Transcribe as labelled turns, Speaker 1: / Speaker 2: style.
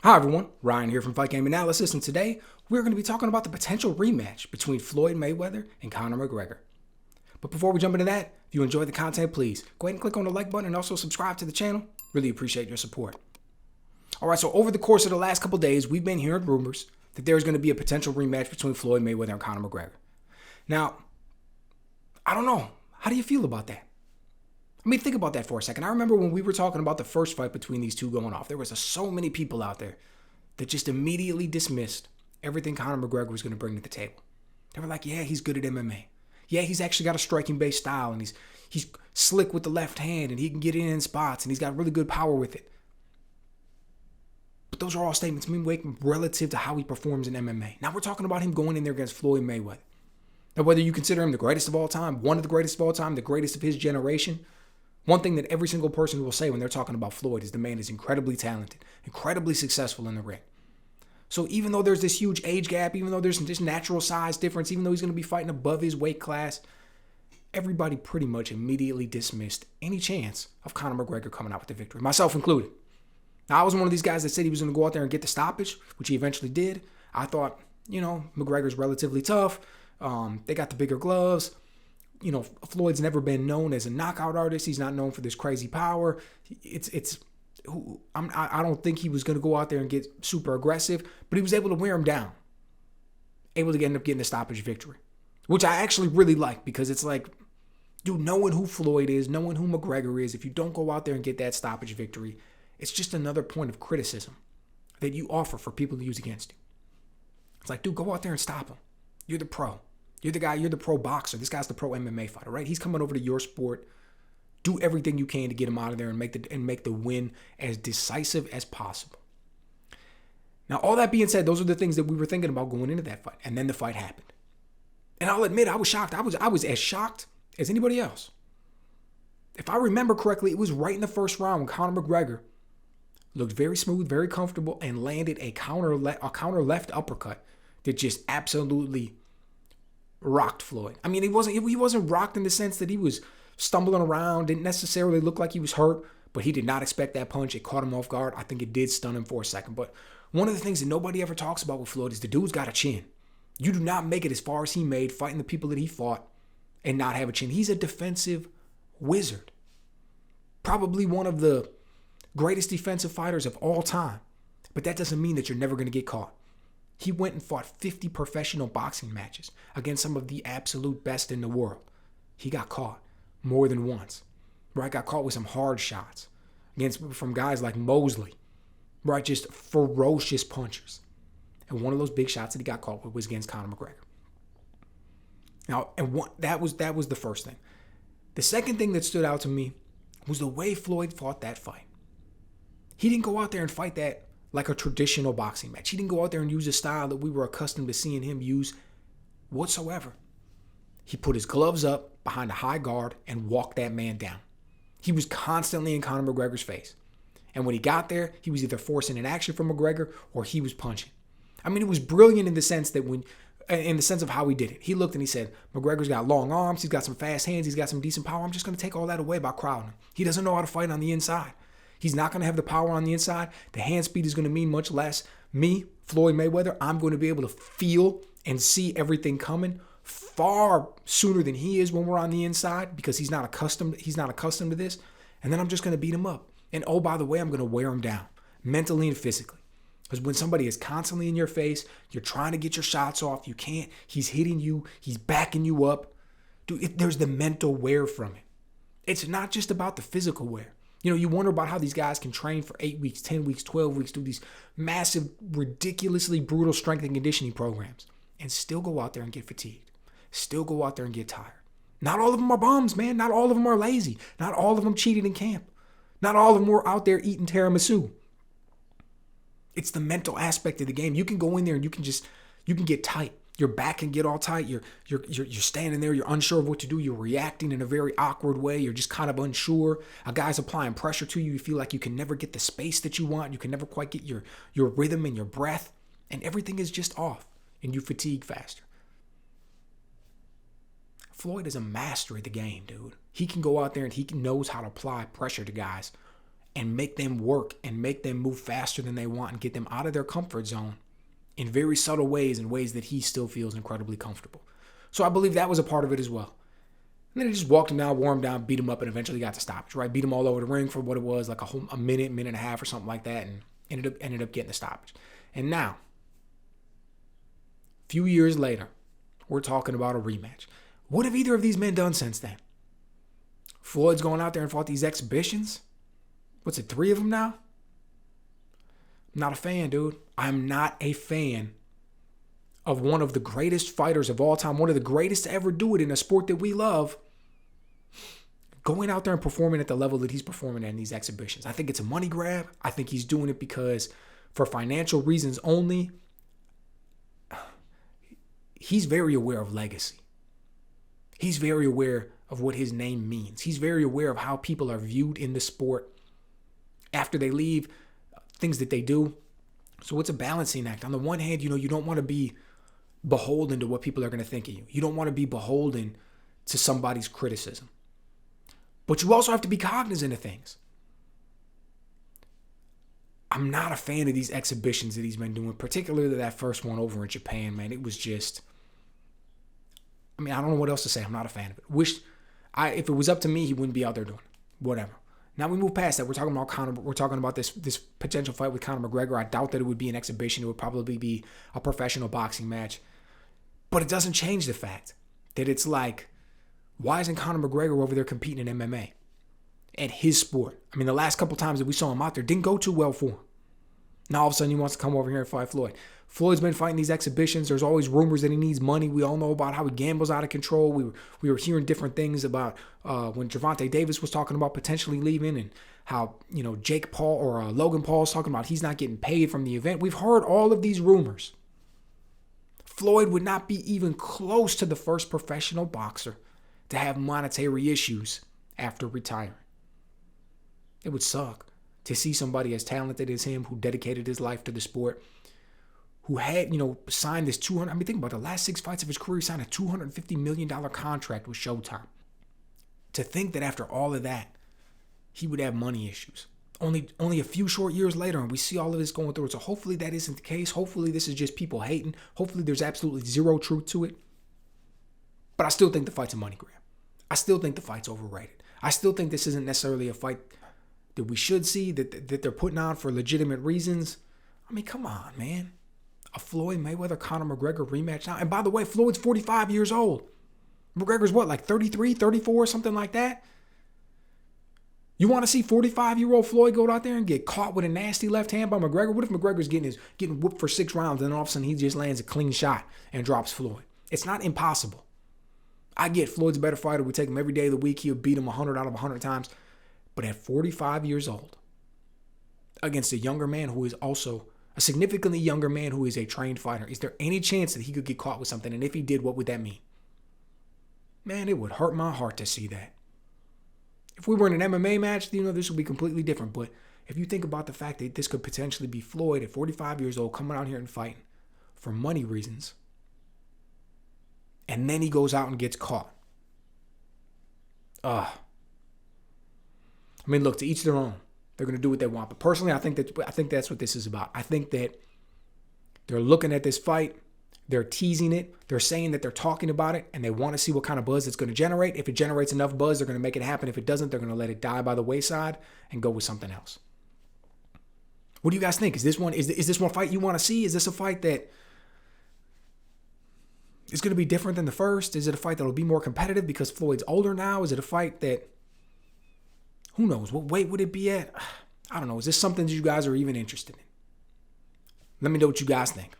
Speaker 1: Hi everyone, Ryan here from Fight Game Analysis, and today we're going to be talking about the potential rematch between Floyd Mayweather and Conor McGregor. But before we jump into that, if you enjoy the content, please go ahead and click on the like button and also subscribe to the channel. Really appreciate your support. Alright, so over the course of the last couple days, we've been hearing rumors that there's going to be a potential rematch between Floyd Mayweather and Conor McGregor. Now, I don't know. How do you feel about that? I mean, think about that for a second. I remember when we were talking about the first fight between these two going off, there was so many people out there that just immediately dismissed everything Conor McGregor was going to bring to the table. They were like, yeah, he's good at MMA. Yeah, he's actually got a striking-based style, and he's slick with the left hand, and he can get in spots, and he's got really good power with it. But those are all statements making relative to how he performs in MMA. Now we're talking about him going in there against Floyd Mayweather. Now, whether you consider him the greatest of all time, one of the greatest of all time, the greatest of his generation, one thing that every single person will say when they're talking about Floyd is the man is incredibly talented, incredibly successful in the ring. So even though there's this huge age gap, even though there's this natural size difference, even though he's going to be fighting above his weight class, everybody pretty much immediately dismissed any chance of Conor McGregor coming out with the victory, myself included. Now, I was one of these guys that said he was going to go out there and get the stoppage, which he eventually did. I thought, McGregor's relatively tough. They got the bigger gloves. Floyd's never been known as a knockout artist. He's not known for this crazy power. I don't think he was going to go out there and get super aggressive, but he was able to wear him down. Able to end up getting a stoppage victory, which I actually really like because it's like, dude, knowing who Floyd is, knowing who McGregor is, if you don't go out there and get that stoppage victory, it's just another point of criticism that you offer for people to use against you. It's like, dude, go out there and stop him. You're the pro. You're the guy, you're the pro boxer. This guy's the pro MMA fighter, right? He's coming over to your sport. Do everything you can to get him out of there and make the win as decisive as possible. Now, all that being said, those are the things that we were thinking about going into that fight. And then the fight happened. And I'll admit, I was shocked. I was as shocked as anybody else. If I remember correctly, it was right in the first round when Conor McGregor looked very smooth, very comfortable, and landed a counter left uppercut that just absolutely rocked Floyd. I mean, he wasn't rocked in the sense that he was stumbling around, didn't necessarily look like he was hurt, but he did not expect that punch. It caught him off guard. I think it did stun him for a second. But one of the things that nobody ever talks about with Floyd is the dude's got a chin. You do not make it as far as he made fighting the people that he fought and not have a chin. He's a defensive wizard. Probably one of the greatest defensive fighters of all time. But that doesn't mean that you're never going to get caught. He went and fought 50 professional boxing matches against some of the absolute best in the world. He got caught more than once. Right? Got caught with some hard shots from guys like Mosley. Right? Just ferocious punchers. And one of those big shots that he got caught with was against Conor McGregor. Now, that was the first thing. The second thing that stood out to me was the way Floyd fought that fight. He didn't go out there and fight that like a traditional boxing match. He didn't go out there and use a style that we were accustomed to seeing him use whatsoever. He put his gloves up behind a high guard and walked that man down. He was constantly in Conor McGregor's face. And when he got there, he was either forcing an action from McGregor or he was punching. I mean, it was brilliant in the sense of how he did it. He looked and he said, McGregor's got long arms, he's got some fast hands, he's got some decent power. I'm just going to take all that away by crowding him. He doesn't know how to fight on the inside. He's not going to have the power on the inside. The hand speed is going to mean much less. Me, Floyd Mayweather, I'm going to be able to feel and see everything coming far sooner than he is when we're on the inside because he's not accustomed to this. And then I'm just going to beat him up. And oh, by the way, I'm going to wear him down mentally and physically. Because when somebody is constantly in your face, you're trying to get your shots off, you can't, he's hitting you, he's backing you up. Dude, there's the mental wear from it. It's not just about the physical wear. You wonder about how these guys can train for 8 weeks, 10 weeks, 12 weeks, do these massive, ridiculously brutal strength and conditioning programs and still go out there and get fatigued. Still go out there and get tired. Not all of them are bums, man. Not all of them are lazy. Not all of them cheated in camp. Not all of them were out there eating tiramisu. It's the mental aspect of the game. You can go in there and you can get tight. Your back can get all tight. You're standing there. You're unsure of what to do. You're reacting in a very awkward way. You're just kind of unsure. A guy's applying pressure to you. You feel like you can never get the space that you want. You can never quite get your rhythm and your breath. And everything is just off. And you fatigue faster. Floyd is a master at the game, dude. He can go out there and he knows how to apply pressure to guys and make them work and make them move faster than they want and get them out of their comfort zone in very subtle ways, in ways that he still feels incredibly comfortable. So I believe that was a part of it as well. And then he just walked him down, wore him down, beat him up, and eventually got to stoppage, right? Beat him all over the ring for what it was, like a minute, minute and a half or something like that, and ended up getting the stoppage. And now, a few years later, we're talking about a rematch. What have either of these men done since then? Floyd's going out there and fought these exhibitions. What's it, 3 of them now? I'm not a fan, dude. I'm not a fan of one of the greatest fighters of all time, one of the greatest to ever do it in a sport that we love, going out there and performing at the level that he's performing in these exhibitions. I think it's a money grab. I think he's doing it because for financial reasons only. He's very aware of legacy. He's very aware of what his name means. He's very aware of how people are viewed in the sport after they leave, things that they do. So it's a balancing act. On the one hand, you don't want to be beholden to what people are going to think of you. You don't want to be beholden to somebody's criticism. But you also have to be cognizant of things. I'm not a fan of these exhibitions that he's been doing, particularly that first one over in Japan, man. It was just, I don't know what else to say. I'm not a fan of it. If it was up to me, he wouldn't be out there doing it. Whatever. Now we move past that. We're talking about Conor. We're talking about this potential fight with Conor McGregor. I doubt that it would be an exhibition. It would probably be a professional boxing match. But it doesn't change the fact that it's like, why isn't Conor McGregor over there competing in MMA? At his sport. The last couple times that we saw him out there didn't go too well for him. Now all of a sudden he wants to come over here and fight Floyd. Floyd's been fighting these exhibitions. There's always rumors that he needs money. We all know about how he gambles out of control. We were hearing different things about when Gervonta Davis was talking about potentially leaving, and how Jake Paul or Logan Paul's talking about he's not getting paid from the event. We've heard all of these rumors. Floyd would not be even close to the first professional boxer to have monetary issues after retiring. It would suck to see somebody as talented as him, who dedicated his life to the sport, who had, signed this think about the last 6 fights of his career, he signed a $250 million contract with Showtime. To think that after all of that, he would have money issues. Only a few short years later, and we see all of this going through. So hopefully that isn't the case. Hopefully this is just people hating. Hopefully there's absolutely zero truth to it. But I still think the fight's a money grab. I still think the fight's overrated. I still think this isn't necessarily a fight that we should see, that they're putting on for legitimate reasons. Come on, man. A Floyd Mayweather Conor McGregor rematch now. And by the way, Floyd's 45 years old. McGregor's what, like 33, 34, something like that? You want to see 45-year-old Floyd go out there and get caught with a nasty left hand by McGregor? What if McGregor's getting whooped for 6 rounds and then all of a sudden he just lands a clean shot and drops Floyd? It's not impossible. I get Floyd's a better fighter. We take him every day of the week. He'll beat him 100 out of 100 times. But at 45 years old, against a younger man who is also a significantly younger man who is a trained fighter, is there any chance that he could get caught with something? And if he did, what would that mean? Man, it would hurt my heart to see that. If we were in an MMA match, this would be completely different. But if you think about the fact that this could potentially be Floyd at 45 years old coming out here and fighting for money reasons, and then he goes out and gets caught. Look, to each their own. They're going to do what they want. But personally, I think that's what this is about. I think that they're looking at this fight. They're teasing it. They're saying that they're talking about it, and they want to see what kind of buzz it's going to generate. If it generates enough buzz, they're going to make it happen. If it doesn't, they're going to let it die by the wayside and go with something else. What do you guys think? Is this one fight you want to see? Is this a fight that is going to be different than the first? Is it a fight that will be more competitive because Floyd's older now? Is it a fight that, who knows, what weight would it be at? I don't know. Is this something that you guys are even interested in? Let me know what you guys think.